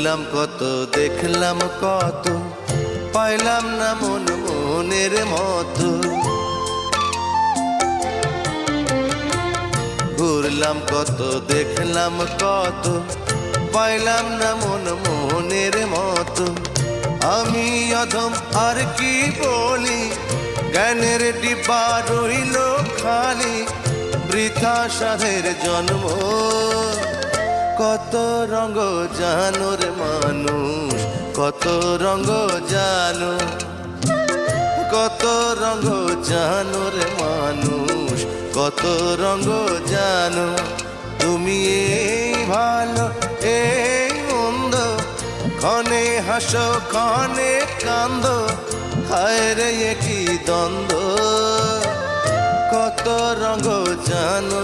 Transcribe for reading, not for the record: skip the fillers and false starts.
ঘুরলাম কত, দেখলাম কত, পাইলাম না মন মনের মতো। ঘুরলাম কত, দেখলাম কত, পাইলাম না মন মনের মতো। আমি অধম আর কি বলি, জ্ঞানের ডিব্বা রইল খালি, বৃথা সাধের জন্ম। কত রঙ জানো রে মানুষ, কত রঙ জানো, কত রঙ জানো রে মানুষ, কত রঙ জানো। তুমি এই ভালো এই মন্দ, ক্ষণে হাসো ক্ষণে কান্দো, হায় রে কি দ্বন্দ্ব। কত রঙ জানো।